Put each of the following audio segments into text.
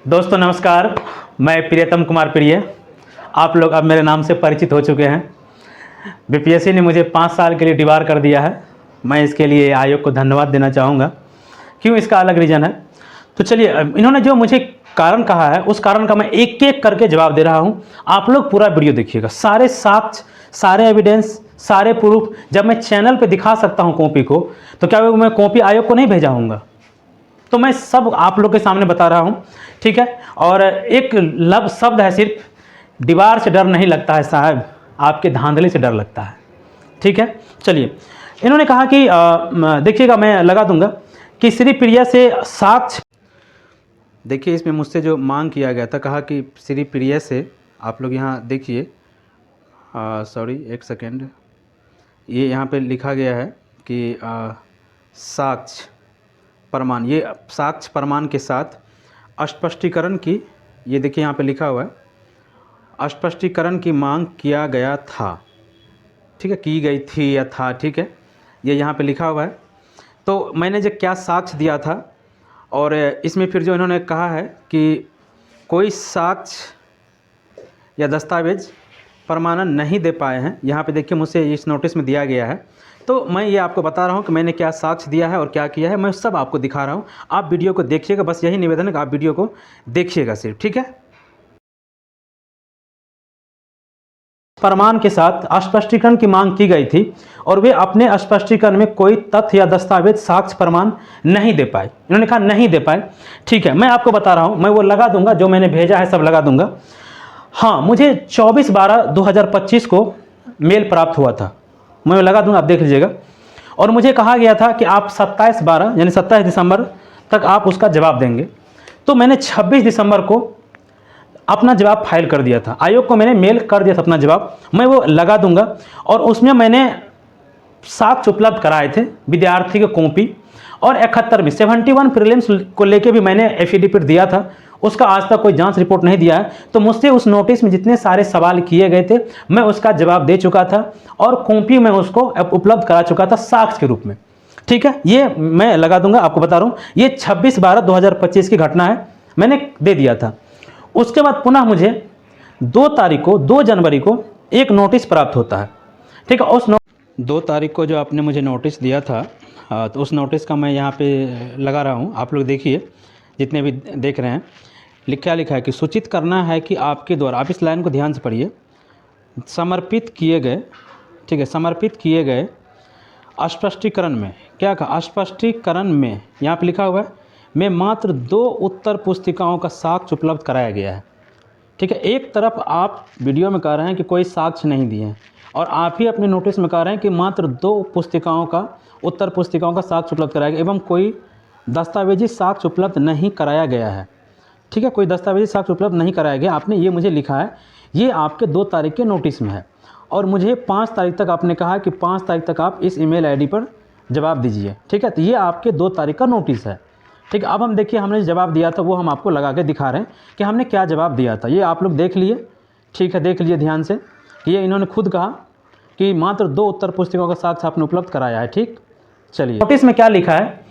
दोस्तों नमस्कार, मैं प्रियतम कुमार प्रिय। आप लोग अब मेरे नाम से परिचित हो चुके हैं। बीपीएससी ने मुझे 5 साल के लिए डिबार कर दिया है। मैं इसके लिए आयोग को धन्यवाद देना चाहूँगा। क्यों, इसका अलग रीज़न है। तो चलिए, इन्होंने जो मुझे कारण कहा है उस कारण का मैं एक एक करके जवाब दे रहा हूँ। आप लोग पूरा वीडियो देखिएगा, सारे साक्ष्य, सारे एविडेंस, सारे प्रूफ। जब मैं चैनल पे दिखा सकता हूँ कॉपी को, तो क्या मैं कॉपी आयोग को नहीं भेजा हूँगा? तो मैं सब आप लोग के सामने बता रहा हूँ, ठीक है। और एक लफ्ज़ शब्द है सिर्फ, दीवार से डर नहीं लगता है साहब, आपके धांधली से डर लगता है, ठीक है। चलिए, इन्होंने कहा कि देखिएगा, मैं लगा दूंगा कि श्री प्रिया से साक्ष्य। देखिए, इसमें मुझसे जो मांग किया गया था, कहा कि श्री प्रिया से, आप लोग यहाँ देखिए, सॉरी एक सेकेंड, ये यहाँ पे लिखा गया है कि साक्ष्य प्रमाण, ये साक्ष्य प्रमाण के साथ स्पष्टीकरण की, ये देखिए यहाँ पे लिखा हुआ है, स्पष्टीकरण की मांग किया गया था, ठीक है, की गई थी या था, ठीक है, ये यहाँ पे लिखा हुआ है। तो मैंने जो क्या साक्ष्य दिया था, और इसमें फिर जो इन्होंने कहा है कि कोई साक्ष्य या दस्तावेज प्रमाणन नहीं दे पाए हैं, यहाँ पे देखिए मुझसे इस नोटिस में दिया गया है। तो मैं ये आपको बता रहा हूँ कि मैंने क्या साक्ष्य दिया है और क्या किया है, मैं सब आपको दिखा रहा हूँ। आप वीडियो को देखिएगा, बस यही निवेदन है कि आप वीडियो को देखिएगा सिर्फ, ठीक है। प्रमाण के साथ स्पष्टीकरण की मांग की गई थी और वे अपने स्पष्टीकरण में कोई तथ्य या दस्तावेज साक्ष्य प्रमाण नहीं दे पाए। इन्होंने कहा नहीं दे पाए, ठीक है। मैं आपको बता रहा हूँ, मैं वो लगा दूंगा जो मैंने भेजा है, सब लगा दूंगा। हाँ, मुझे 24/12/2025 को मेल प्राप्त हुआ था, मैं लगा दूंगा, आप देख लीजिएगा। और मुझे कहा गया था कि आप 27/12 यानी 27 दिसंबर तक आप उसका जवाब देंगे। तो मैंने 26 दिसंबर को अपना जवाब फाइल कर दिया था, आयोग को मैंने मेल कर दिया था अपना जवाब, मैं वो लगा दूंगा। और उसमें मैंने साक्ष्य उपलब्ध कराए थे, विद्यार्थी की कॉपी, और 71 में 71 प्रीलिम्स को लेके भी मैंने एफिडेविट दिया था, उसका आज तक कोई जांच रिपोर्ट नहीं दिया है। तो मुझसे उस नोटिस में जितने सारे सवाल किए गए थे, मैं उसका जवाब दे चुका था और कॉपी में उसको उपलब्ध करा चुका था साक्ष्य के रूप में, ठीक है। ये मैं लगा दूंगा, आपको बता रहा हूँ, ये 26/12/2025 की घटना है, मैंने दे दिया था। उसके बाद पुनः मुझे 2 जनवरी को एक नोटिस प्राप्त होता है, ठीक है। उस 2 तारीख को जो आपने मुझे नोटिस दिया था, तो उस नोटिस का मैं यहाँ पे लगा रहा हूँ, आप लोग देखिए, जितने भी देख रहे हैं। क्या लिखा है कि सूचित करना है कि आपके द्वारा, आप इस लाइन को ध्यान से पढ़िए, समर्पित किए गए, ठीक है, समर्पित किए गए स्पष्टीकरण में, क्या कहा, स्पष्टीकरण में यहाँ पे लिखा हुआ है, में मात्र 2 उत्तर पुस्तिकाओं का साक्ष्य उपलब्ध कराया गया है, ठीक है। एक तरफ आप वीडियो में कह रहे हैं कि कोई साक्ष्य नहीं दिए हैं, और आप ही अपने नोटिस में कह रहे हैं कि मात्र 2 पुस्तिकाओं का, उत्तर पुस्तिकाओं का साक्ष्य उपलब्ध कराया गया एवं कोई दस्तावेजी साक्ष्य उपलब्ध नहीं कराया गया है, ठीक है। कोई दस्तावेजी साक्ष्य उपलब्ध नहीं कराया गया, आपने ये मुझे लिखा है, ये आपके 2 तारीख के नोटिस में है। और मुझे 5 तारीख तक आपने कहा कि 5 तारीख तक आप इस ईमेल आईडी पर जवाब दीजिए, ठीक है। तो ये आपके 2 तारीख का नोटिस है, ठीक है। अब हम देखिए, हमने जवाब दिया था वो हम आपको लगा के दिखा रहे हैं कि हमने क्या जवाब दिया था। ये आप लोग देख लिए, ठीक है, देख लिए ध्यान से कि ये इन्होंने खुद कहा कि मात्र 2 उत्तर पुस्तिकाओं का साक्ष्य आपने उपलब्ध कराया है, ठीक। चलिए, नोटिस में क्या लिखा है,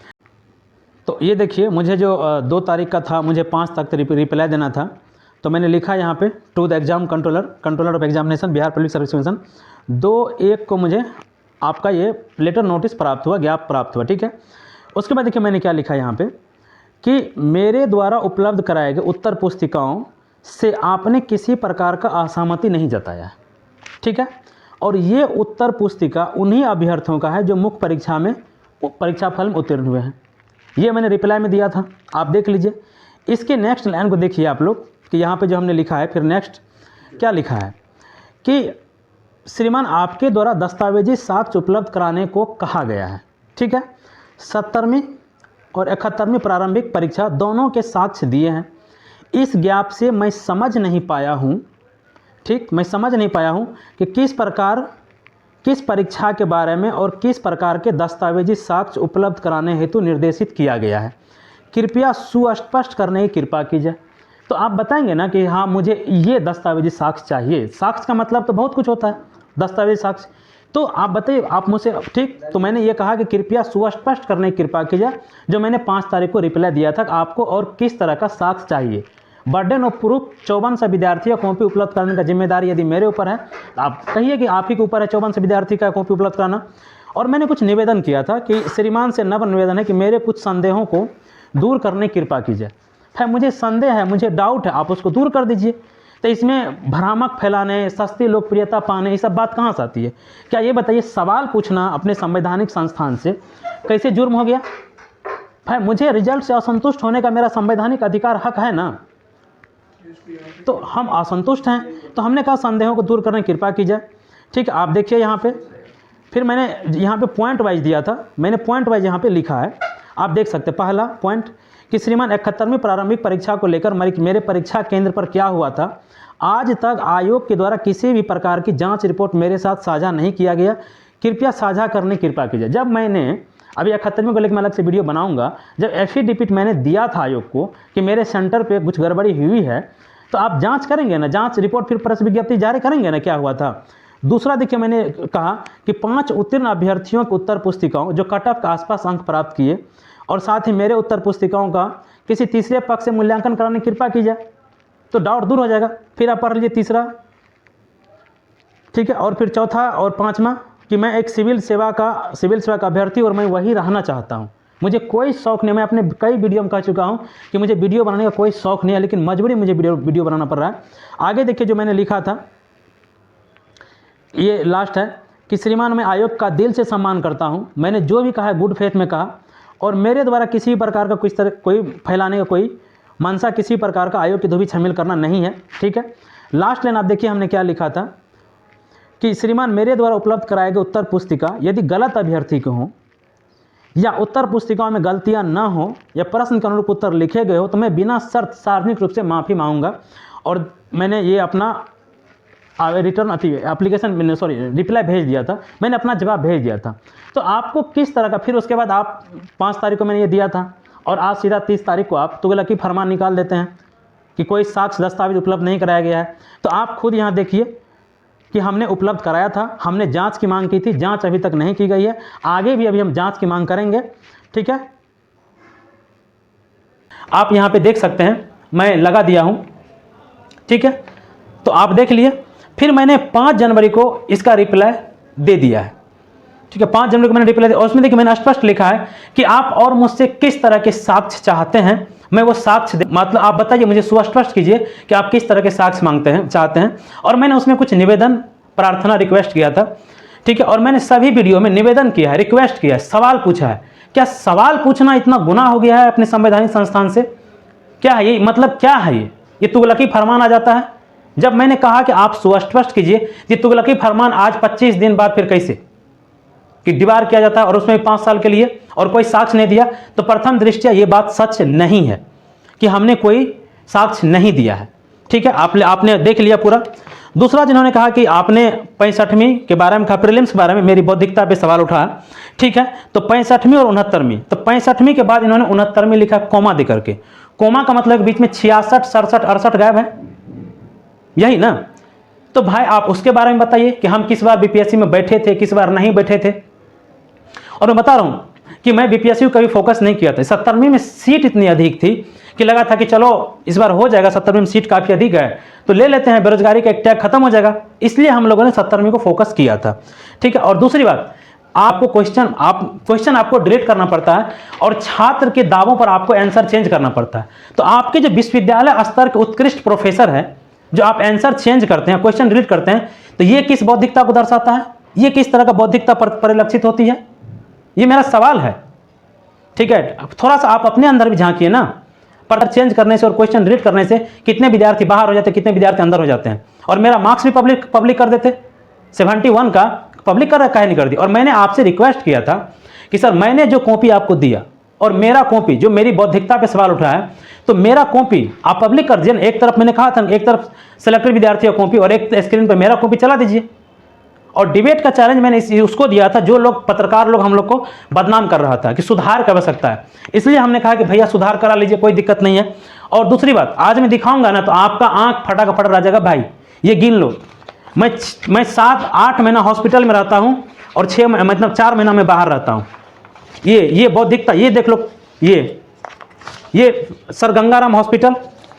तो ये देखिए, मुझे जो 2 तारीख का था, मुझे 5 तक रिप्लाई देना था, तो मैंने लिखा यहाँ पे, to the exam controller of examination, Bihar public service commission, 2/1 को मुझे आपका ये लेटर नोटिस प्राप्त हुआ, ज्ञाप प्राप्त हुआ, ठीक है। उसके बाद देखिए मैंने क्या लिखा यहाँ पे कि मेरे द्वारा उपलब्ध कराए गए उत्तर पुस्तिकाओं से आपने किसी प्रकार का असहमति नहीं जताया, ठीक है। और ये उत्तर पुस्तिका उन्हीं अभ्यर्थियों का है जो मुख्य परीक्षा में, परीक्षा फल में उत्तीर्ण हुए हैं। ये मैंने रिप्लाई में दिया था, आप देख लीजिए। इसके नेक्स्ट लाइन को देखिए आप लोग कि यहाँ पे जो हमने लिखा है, फिर नेक्स्ट क्या लिखा है कि श्रीमान आपके द्वारा दस्तावेजी साक्ष्य उपलब्ध कराने को कहा गया है, ठीक है। 70वीं और 71वीं प्रारंभिक परीक्षा दोनों के साक्ष्य दिए हैं। इस गैप से मैं समझ नहीं पाया हूँ, ठीक, मैं समझ नहीं पाया हूँ कि किस परीक्षा के बारे में और किस प्रकार के दस्तावेजी साक्ष्य उपलब्ध कराने हेतु निर्देशित किया गया है, कृपया सुस्पष्ट करने की कृपा कीजिए। तो आप बताएंगे ना कि हाँ मुझे ये दस्तावेजी साक्ष्य चाहिए। साक्ष्य का मतलब तो बहुत कुछ होता है, दस्तावेजी साक्ष्य, तो आप बताइए, आप मुझसे, ठीक। तो मैंने ये कहा कि कृपया सुस्पष्ट करने की कृपा कीजिए, जो मैंने 5 तारीख को रिप्लाई दिया था आपको, और किस तरह का साक्ष्य चाहिए, बर्डन ऑफ प्रूफ 54 विद्यार्थियों को कॉपी उपलब्ध कराने का जिम्मेदारी यदि मेरे ऊपर है तो आप कहिए कि आप ही के ऊपर है 54 विद्यार्थी का कॉपी उपलब्ध कराना। और मैंने कुछ निवेदन किया था कि श्रीमान से नम्र निवेदन है कि मेरे कुछ संदेहों को दूर करने की कृपा कीजिए। है मुझे संदेह है, मुझे डाउट है, आप उसको दूर कर दीजिए। तो इसमें भ्रामक फैलाने, सस्ती लोकप्रियता पाने, ये सब बात कहाँ से आती है? क्या ये बताइए, सवाल पूछना अपने संवैधानिक संस्थान से कैसे जुर्म हो गया? भाई मुझे रिजल्ट से असंतुष्ट होने का मेरा संवैधानिक अधिकार, हक है ना। तो हम असंतुष्ट हैं, तो हमने कहा संदेहों को दूर करने की कृपा की जाए। ठीक है, आप देखिए यहाँ पे, फिर मैंने यहाँ पे पॉइंट वाइज दिया था, मैंने पॉइंट वाइज यहाँ पे लिखा है, आप देख सकते हैं। पहला पॉइंट कि श्रीमान 71वीं प्रारंभिक परीक्षा को लेकर मेरे परीक्षा केंद्र पर क्या हुआ था, आज तक आयोग के द्वारा किसी भी प्रकार की जांच रिपोर्ट मेरे साथ साझा नहीं किया गया, कृपया साझा करने की कृपा कीजिए। जब मैंने अभी 71वीं को लेकर मैं अलग से वीडियो बनाऊंगा, जब एफिडेविट मैंने दिया था आयोग को कि मेरे सेंटर पे कुछ गड़बड़ी हुई है, तो आप जांच करेंगे ना, जांच रिपोर्ट फिर प्रेस विज्ञप्ति जारी करेंगे ना क्या हुआ था। दूसरा देखिए, मैंने कहा कि 5 उत्तीर्ण अभ्यर्थियों की उत्तर पुस्तिकाओं जो कट ऑफ के आसपास अंक प्राप्त किए और साथ ही मेरे उत्तर पुस्तिकाओं का किसी तीसरे पक्ष से मूल्यांकन कराने की कृपा की जाए, तो डाउट दूर हो जाएगा। फिर आप पढ़ लीजिए तीसरा, ठीक है। और फिर चौथा और पांचवा कि मैं एक सिविल सेवा का अभ्यर्थी और मैं वही रहना चाहता हूँ। मुझे कोई शौक़ नहीं, मैं अपने कई वीडियो में कह चुका हूँ कि मुझे वीडियो बनाने का कोई शौक़ नहीं है, लेकिन मजबूरी मुझे वीडियो बनाना पड़ रहा है। आगे देखिए जो मैंने लिखा था, ये लास्ट है कि श्रीमान मैं आयोग का दिल से सम्मान करता हूँ, मैंने जो भी कहा है गुड फेथ में कहा और मेरे द्वारा किसी प्रकार का कोई फैलाने का कोई मंशा, किसी प्रकार का आयोग की धोबी शामिल करना नहीं है। ठीक है, लास्ट लाइन आप देखिए हमने क्या लिखा था कि श्रीमान मेरे द्वारा उपलब्ध कराए गए उत्तर पुस्तिका यदि गलत अभ्यर्थी के हों या उत्तर पुस्तिकाओं में गलतियां न हो या प्रश्न के अनुरूप उत्तर लिखे गए हो तो मैं बिना शर्त सार्वजनिक रूप से माफ़ी मांगूंगा। और मैंने ये अपना रिटर्न एप्लीकेशन रिप्लाई भेज दिया था, मैंने अपना जवाब भेज दिया था। तो आपको किस तरह का, फिर उसके बाद आप 5 तारीख को मैंने ये दिया था और आज सीधा 30 तारीख को आप तुगलकी फरमान निकाल देते हैं कि कोई साक्ष्य दस्तावेज उपलब्ध नहीं कराया गया है। तो आप खुद यहाँ देखिए कि हमने उपलब्ध कराया था, हमने जांच की मांग की थी, जांच अभी तक नहीं की गई है, आगे भी अभी हम जांच की मांग करेंगे। ठीक है, आप यहाँ पे देख सकते हैं मैं लगा दिया हूँ। ठीक है, तो आप देख लिए। फिर मैंने 5 जनवरी को इसका रिप्लाई दे दिया है। ठीक है, 5 जनवरी को मैंने रिप्लाई दिया और उसमें देखिए मैंने स्पष्ट लिखा है कि आप और मुझसे किस तरह के साक्ष्य चाहते हैं, मैं वो साक्ष्य मतलब आप बताइए, मुझे सुस्पष्ट कीजिए कि आप किस तरह के साक्ष्य चाहते हैं। और मैंने उसमें कुछ निवेदन, प्रार्थना, रिक्वेस्ट किया था। ठीक है, और मैंने सभी वीडियो में निवेदन किया है, रिक्वेस्ट किया है, सवाल पूछा है। क्या सवाल पूछना इतना गुनाह हो गया है अपने संवैधानिक संस्थान से? क्या है ये, मतलब क्या है ये तुगलकी फरमान आ जाता है? जब मैंने कहा कि आप सुस्पष्ट कीजिए कि तुगलकी फरमान आज 25 दिन बाद फिर कैसे कि दीवार किया जाता है और उसमें 5 साल के लिए और कोई साक्ष्य नहीं दिया, तो प्रथम दृष्टया ये बात सच नहीं है कि हमने कोई साक्ष्य नहीं दिया है। ठीक है, आपने देख लिया पूरा। दूसरा, जिन्होंने कहा कि आपने 65वीं के बारे में कहा, प्रीलिम्स के बारे में मेरी बौद्धिकता पे सवाल उठाया। ठीक है, तो 65वीं और 69वीं, तो 65वीं के बाद इन्होंने 69वीं लिखा कोमा दे करके। कोमा का मतलब बीच में 66, 67, 68 गायब है, यही ना। तो भाई आप उसके बारे में बताइए कि हम किस बार बीपीएससी में बैठे थे, किस बार नहीं बैठे थे। और मैं बता रहा हूं कि मैं बीपीएससी को कभी फोकस नहीं किया था। 70वीं में सीट इतनी अधिक थी कि लगा था कि चलो इस बार हो जाएगा, 70वीं में सीट काफ़ी अधिक है तो ले लेते हैं, बेरोजगारी का एक टैग खत्म हो जाएगा, इसलिए हम लोगों ने 70वीं को फोकस किया था। ठीक है, और दूसरी बात, आपको क्वेश्चन आपको डिलीट करना पड़ता है और छात्र के दावों पर आपको आंसर चेंज करना पड़ता है। तो आपके जो विश्वविद्यालय स्तर के उत्कृष्ट प्रोफेसर हैं, जो आप आंसर चेंज करते हैं, क्वेश्चन डिलीट करते हैं, तो ये किस बौद्धिकता को दर्शाता है? ये किस तरह का बौद्धिकता परिलक्षित होती है? ये मेरा सवाल है। ठीक है, थोड़ा सा आप अपने अंदर भी झांकिए ना। पर चेंज करने से और क्वेश्चन डिलीट करने से कितने विद्यार्थी बाहर हो जाते हैं, कितने विद्यार्थी अंदर हो जाते हैं। और मेरा मार्क्स भी पब्लिक कर देते, 71 का पब्लिक कर काहे नहीं कर दी। और मैंने आपसे रिक्वेस्ट किया था कि सर मैंने जो कॉपी आपको दिया और मेरा कॉपी जो मेरी बौद्धिकता पे सवाल उठाया, तो मेरा कॉपी आप पब्लिक कर दीजिए। एक तरफ मैंने कहा था, एक तरफ सेलेक्टेड विद्यार्थियों कॉपी और एक स्क्रीन पर मेरा कॉपी चला दीजिए। और डिबेट का चैलेंज मैंने उसको दिया था जो लोग पत्रकार लोग हम लोग को बदनाम कर रहा था कि सुधार कर सकता है, इसलिए हमने कहा कि भैया सुधार करा लीजिए, कोई दिक्कत नहीं है। और दूसरी बात, आज मैं दिखाऊंगा ना तो आपका आंख फटाफट रह जाएगा। भाई ये गिन लो, मैं 7-8 महीना हॉस्पिटल में रहता हूं और 4 महीना में बाहर रहता हूं। ये बौद्धिकता, ये देख लो, ये सर गंगाराम हॉस्पिटल,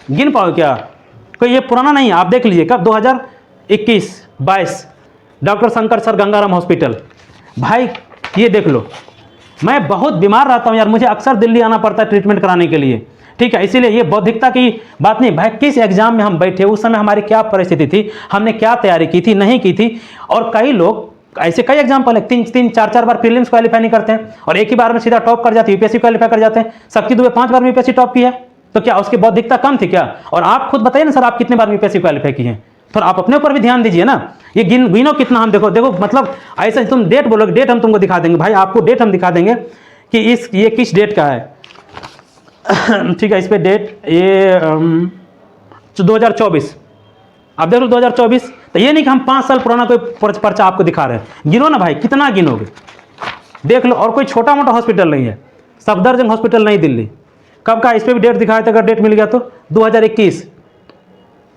गिन पाओ क्या? कोई ये पुराना नहीं है, आप देख लीजिए कब 2021-22 doctor Shankar sir Gangaram hospital. भाई ये देख लो, मैं बहुत बीमार रहता हूँ यार, मुझे अक्सर दिल्ली आना पड़ता है ट्रीटमेंट कराने के लिए, ठीक है। इसीलिए ये बौद्धिकता की बात नहीं भाई, किस एग्जाम में हम बैठे, उस समय हमारी क्या परिस्थिति थी, हमने क्या तैयारी की थी, नहीं की थी। और कई लोग ऐसे कई एग्जाम्पल है, 3-4 बार प्रीलिम्स क्वालीफाई नहीं करते हैं और एक ही बार में सीधा टॉप कर जाते हैं, यूपीएससी क्वालीफाई कर जाते हैं। शक्ति दुबे 5 बार में यूपीएससी टॉप की है, तो क्या उसकी बौद्धिकता कम थी क्या? और आप खुद बताइए ना सर, आप कितने बार यूपीएससी क्वालीफाई किए हैं? तो आप अपने ऊपर भी ध्यान दीजिए ना। ये गिनो कितना, हम देखो मतलब ऐसे तुम डेट बोलोगे, डेट हम तुमको दिखा देंगे भाई, आपको डेट हम दिखा देंगे कि ये किस डेट का है। ठीक है, इस पे डेट ये 2024, आप देख लो 2024। तो ये नहीं कि हम 5 साल पुराना कोई पर्चा आपको दिखा रहे हैं। गिनो ना भाई, कितना गिनोगे, देख लो। और कोई छोटा मोटा हॉस्पिटल नहीं है, सफदरजंग हॉस्पिटल नई दिल्ली, कब का? इस पर भी डेट दिखाया था, अगर डेट मिल गया तो 2021,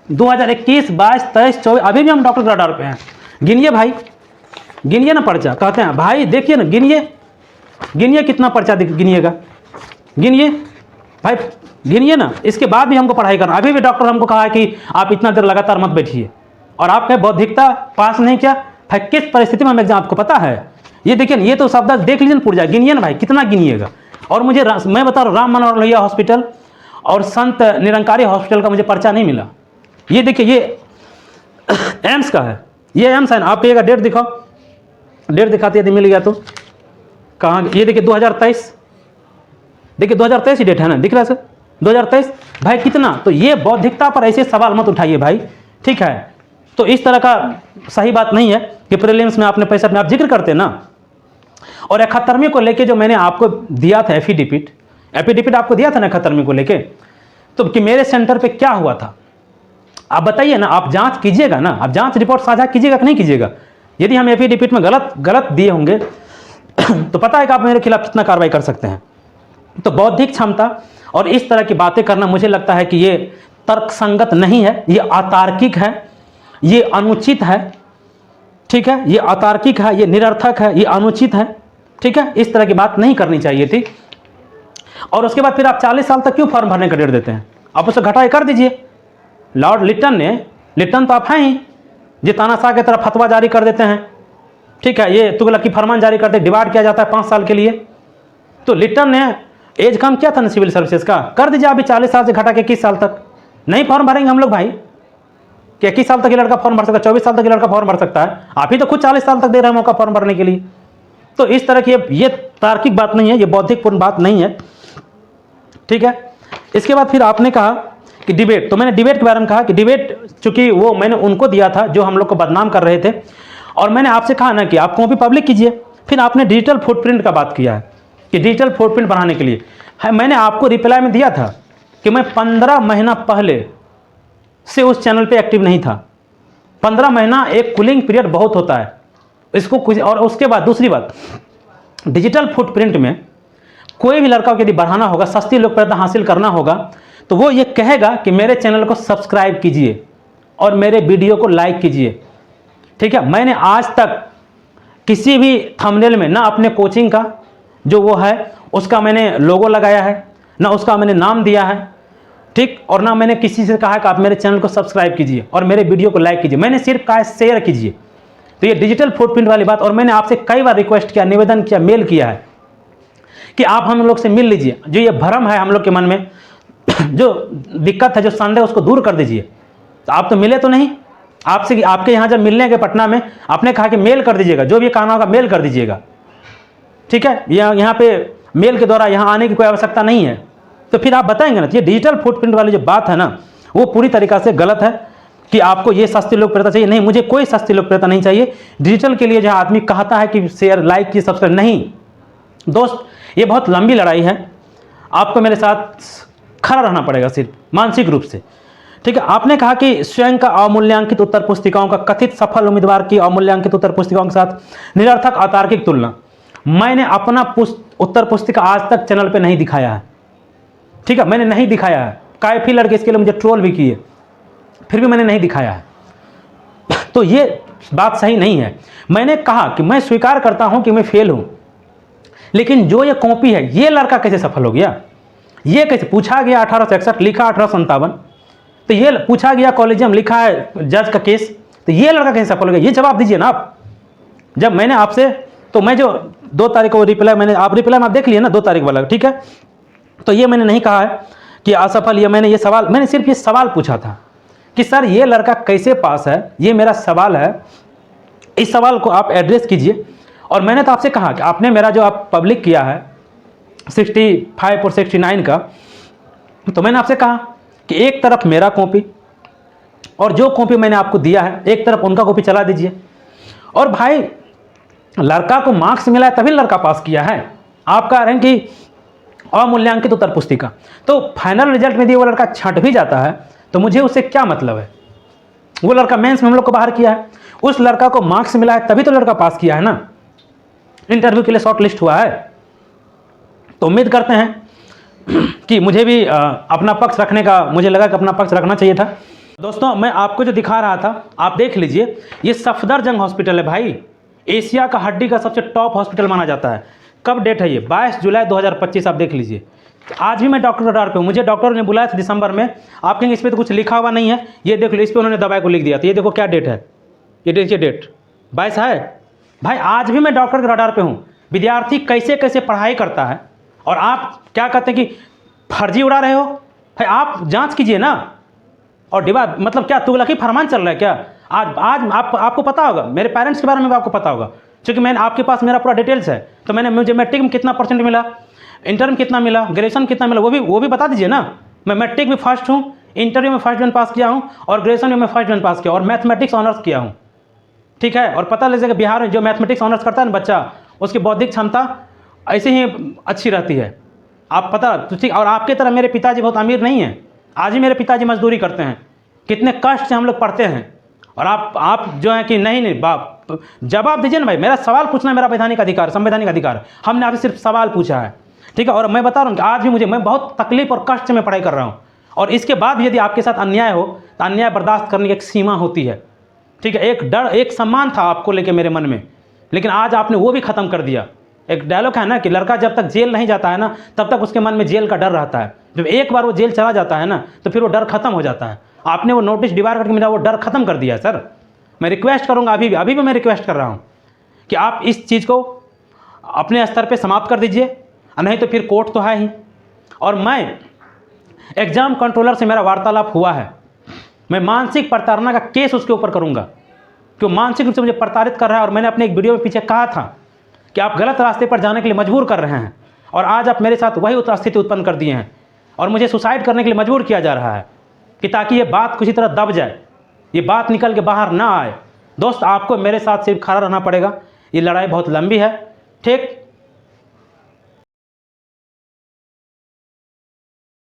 22, 23, 24, अभी भी हम डॉक्टर के रडार पे हैं। गिनिए भाई, गिनिए ना पर्चा, कहते हैं भाई देखिए ना, गिनिए कितना पर्चा गिनिएगा, गिनिए भाई, गिनिए ना। इसके बाद भी हमको पढ़ाई करना, अभी भी डॉक्टर हमको कहा है कि आप इतना देर लगातार मत बैठिए, और आप कहे बौद्धिकता पास नहीं किया। भाई किस परिस्थिति में हम एग्जाम, आपको पता है? ये देखिए ये तो शब्द देख लीजिए ना पुर्जा, गिनिए ना भाई, कितना गिनिएगा। और मुझे मैं बता रहा हूँ, राम मनोहर लोहिया हॉस्पिटल और संत निरंकारी हॉस्पिटल का मुझे पर्चा नहीं मिला। ये देखिए, ये एम्स का है, ये एम्स है ना। आप ये डेट दिखाओ, डेट दिखाते यदि मिल गया तो कहाँ? ये देखिए 2023, देखिए 2023 ही डेट है ना, दिख रहा है सर 2023। भाई कितना, तो ये बौद्धिकता पर ऐसे सवाल मत उठाइए भाई, ठीक है। तो इस तरह का सही बात नहीं है कि प्रीलिम्स में आपने 65 में आप जिक्र करते ना। और 71वीं को लेके जो मैंने आपको दिया था एफिडेविट आपको दिया था ना 71वीं को लेके, तो कि मेरे सेंटर पे क्या हुआ था, आप बताइए ना। आप जांच कीजिएगा ना, आप जांच रिपोर्ट साझा कीजिएगा कि नहीं कीजिएगा? यदि हम एफिडेविट में गलत दिए होंगे तो पता है कि आप मेरे खिलाफ कितना कार्रवाई कर सकते हैं। तो बौद्धिक क्षमता और इस तरह की बातें करना, मुझे लगता है कि ये तर्कसंगत नहीं है, ये अतार्किक है, ये अनुचित है, ठीक है। ये अतार्किक है, ये निरर्थक है, ये अनुचित है, ठीक है। इस तरह की बात नहीं करनी चाहिए थी। और उसके बाद फिर आप 40 साल तक क्यों फॉर्म भरने का डेट देते हैं? आप उसे घटाए कर दीजिए। लॉर्ड लिट्टन तो आप हैं ही, जो तानाशाह की तरफ फतवा जारी कर देते हैं, ठीक है। ये तुगलकी फरमान जारी करते, डिवाइड किया जाता है 5 साल के लिए। तो लिट्टन ने एज कम किया था ना सिविल सर्विसेज का, कर दीजिए अभी 40 साल से घटा के 21 साल तक। नहीं फॉर्म भरेंगे हम लोग भाई, कि 21 साल तक ये लड़का फॉर्म भर सकता है, 24 साल तक ये लड़का फॉर्म भर सकता है। आप ही तो खुद 40 साल तक दे रहे हैं मौका फॉर्म भरने के लिए। तो इस तरह की ये तार्किक बात नहीं है, ये बौद्धिकपूर्ण बात नहीं है, ठीक है। इसके बाद फिर आपने कहा कि डिबेट, तो मैंने डिबेट के बारे में कहा कि डिबेट चूंकि वो मैंने उनको दिया था जो हम लोग को बदनाम कर रहे थे, और मैंने आपसे कहा ना कि आप कॉपी पब्लिक कीजिए। फिर आपने डिजिटल फुटप्रिंट का बात किया है कि डिजिटल फुटप्रिंट बनाने के लिए है, मैंने आपको रिप्लाई में दिया था कि मैं 15 महीना पहले से उस चैनल पे एक्टिव नहीं था। 15 महीना एक कूलिंग पीरियड बहुत होता है इसको। और उसके बाद दूसरी बात, डिजिटल फुटप्रिंट में कोई भी लड़का को यदि बढ़ाना होगा, सस्ती लोकप्रियता हासिल करना होगा, तो वो ये कहेगा कि मेरे चैनल को सब्सक्राइब कीजिए और मेरे वीडियो को लाइक कीजिए, ठीक है। मैंने आज तक किसी भी थंबनेल में ना अपने कोचिंग का जो वो है उसका मैंने लोगो लगाया है, ना उसका मैंने नाम दिया है, ठीक, और ना मैंने किसी से कहा कि आप मेरे चैनल को सब्सक्राइब कीजिए और मेरे वीडियो को लाइक कीजिए। मैंने सिर्फ कहा शेयर कीजिए। तो ये डिजिटल फुटप्रिंट वाली बात, और मैंने आपसे कई बार रिक्वेस्ट किया, निवेदन किया, मेल किया है कि आप हम लोग से मिल लीजिए। जो ये भ्रम है हम लोग के मन में, जो दिक्कत है, जो संदेह, उसको दूर कर दीजिए। तो आप तो मिले तो नहीं, आपसे आपके यहाँ जब मिलने गए पटना में, आपने कहा कि मेल कर दीजिएगा, जो भी कहना होगा मेल कर दीजिएगा, ठीक है। यहाँ पे मेल के द्वारा यहाँ आने की कोई आवश्यकता नहीं है। तो फिर आप बताएंगे ना, ये डिजिटल फुटप्रिंट वाली जो बात है ना, वो पूरी तरीक़ा से गलत है कि आपको ये सस्ती लोकप्रियता चाहिए। नहीं, मुझे कोई सस्ती लोकप्रियता नहीं चाहिए। डिजिटल के लिए जहाँ आदमी कहता है कि शेयर, लाइक की, सब्सक्राइब, नहीं दोस्त, ये बहुत लंबी लड़ाई है। आपको मेरे साथ खड़ा रहना पड़ेगा सिर्फ मानसिक रूप से, ठीक है। आपने कहा कि स्वयं का अवमूल्यांकित उत्तर पुस्तिकाओं का कथित सफल उम्मीदवार की अवमूल्यांकित उत्तर पुस्तिकाओं के साथ निरर्थक अतार्किक तुलना। मैंने अपना उत्तर पुस्तिका आज तक चैनल पे नहीं दिखाया है, ठीक है, मैंने नहीं दिखाया है। काफी लड़के इसके लिए मुझे ट्रोल भी किए, फिर भी मैंने नहीं दिखाया है। तो ये बात सही नहीं है। मैंने कहा कि मैं स्वीकार करता हूं कि मैं फेल हूं, लेकिन जो ये कॉपी है, ये लड़का कैसे सफल हो गया, ये कैसे? पूछा गया 1861, लिखा 1857, तो ये पूछा गया कॉलेजियम लिखा है जज का केस, तो ये लड़का कैसे सफल हो गया, ये जवाब दीजिए ना आप। जब मैंने आपसे, तो मैं जो 2 तारीख को रिप्लाई मैंने, आप रिप्लाई में आप देख लिए ना 2 तारीख वाला, ठीक है। तो ये मैंने नहीं कहा है कि असफल, ये मैंने सिर्फ ये सवाल पूछा था कि सर ये लड़का कैसे पास है, ये मेरा सवाल है, इस सवाल को आप एड्रेस कीजिए। और मैंने तो आपसे कहा कि आपने मेरा जो आप पब्लिक किया है 65 और 69 का, तो मैंने आपसे कहा कि एक तरफ मेरा कॉपी और जो कॉपी मैंने आपको दिया है एक तरफ उनका कॉपी चला दीजिए। और भाई लड़का को मार्क्स मिला है तभी लड़का पास किया है, आप कह रहे हैं कि अमूल्यांकित उत्तर पुस्तिका, तो फाइनल रिजल्ट में दिए वो लड़का छंट भी जाता है तो मुझे उससे क्या मतलब है। वो लड़का मेंस में हम लोग को बाहर किया है, उस लड़का को मार्क्स मिला है तभी तो लड़का पास किया है ना, इंटरव्यू के लिए शॉर्ट लिस्ट हुआ है। तो उम्मीद करते हैं कि मुझे भी अपना पक्ष रखने का, मुझे लगा कि अपना पक्ष रखना चाहिए था। दोस्तों मैं आपको जो दिखा रहा था आप देख लीजिए, ये सफदरजंग हॉस्पिटल है भाई, एशिया का हड्डी का सबसे टॉप हॉस्पिटल माना जाता है। कब डेट है ये, 22 जुलाई 2025, आप देख लीजिए। आज भी मैं डॉक्टर रडार पे हूँ, मुझे डॉक्टर ने बुलाया था दिसंबर में, आप कहेंगे इस पर तो कुछ लिखा हुआ नहीं है, ये देख लो इस पर उन्होंने दवाई को लिख दिया था, ये देखो क्या डेट है, ये देखिए डेट 22 है भाई। आज भी मैं डॉक्टर के रडार पे हूँ, विद्यार्थी कैसे कैसे पढ़ाई करता है और आप क्या कहते हैं कि फर्जी उड़ा रहे हो भाई, आप जांच कीजिए ना। और डिबा मतलब क्या तुगलकी फरमान चल रहा है क्या? आज आपको पता होगा, मेरे पेरेंट्स के बारे में भी आपको पता होगा, क्योंकि मैंने आपके पास मेरा पूरा डिटेल्स है। तो मुझे मैट्रिक में कितना परसेंट मिला, इंटर में कितना मिला, ग्रेजुएशन कितना मिला, वो भी बता दीजिए ना। मैं मैट्रिक में फर्स्ट हूँ, इंटरव्यू में फर्स्ट डिवीजन पास किया हूँ और ग्रेजुएशन में मैं फर्स्ट डिवीजन पास किया और मैथमेटिक्स ऑनर्स किया हूँ, ठीक है। और पता लगे बिहार में जो मैथमेटिक्स ऑनर्स करता है ना बच्चा, उसकी बौद्धिक क्षमता ऐसे ही अच्छी रहती है, आप पता तो ठीक। और आपके तरह मेरे पिताजी बहुत अमीर नहीं हैं, आज ही मेरे पिताजी मजदूरी करते हैं, कितने कष्ट से हम लोग पढ़ते हैं। और आप जो है कि नहीं बाप जवाब दीजिए ना भाई, मेरा सवाल पूछना मेरा वैधानिक अधिकार, संवैधानिक अधिकार, हमने आपसे सिर्फ सवाल पूछा है, ठीक है। और मैं बता रहा हूँ कि आज भी मैं बहुत तकलीफ और कष्ट से मैं पढ़ाई कर रहा हूँ, और इसके बाद यदि आपके साथ अन्याय हो तो अन्याय बर्दाश्त करने की एक सीमा होती है, ठीक है। एक डर, एक सम्मान था आपको लेके मेरे मन में, लेकिन आज आपने वो भी ख़त्म कर दिया। एक डायलॉग है ना कि लड़का जब तक जेल नहीं जाता है ना तब तक उसके मन में जेल का डर रहता है, जब एक बार वो जेल चला जाता है ना तो फिर वो डर खत्म हो जाता है। आपने वो नोटिस डिवाइड करके मेरा वो डर खत्म कर दिया सर। मैं रिक्वेस्ट करूंगा, अभी भी मैं रिक्वेस्ट कर रहा हूं कि आप इस चीज़ को अपने स्तर पे समाप्त कर दीजिए, नहीं तो फिर कोर्ट तो है ही। और मैं एग्जाम कंट्रोलर से मेरा वार्तालाप हुआ है, मैं मानसिक प्रताड़ना का केस उसके ऊपर करूंगा कि मानसिक रूप से मुझे प्रताड़ित कर रहा है। और मैंने अपने एक वीडियो में पीछे कहा था कि आप गलत रास्ते पर जाने के लिए मजबूर कर रहे हैं, और आज आप मेरे साथ वही स्थिति उत्पन्न कर दिए हैं और मुझे सुसाइड करने के लिए मजबूर किया जा रहा है कि ताकि ये बात किसी तरह दब जाए, ये बात निकल के बाहर ना आए। दोस्त आपको मेरे साथ सिर्फ खड़ा रहना पड़ेगा, ये लड़ाई बहुत लंबी है, ठीक।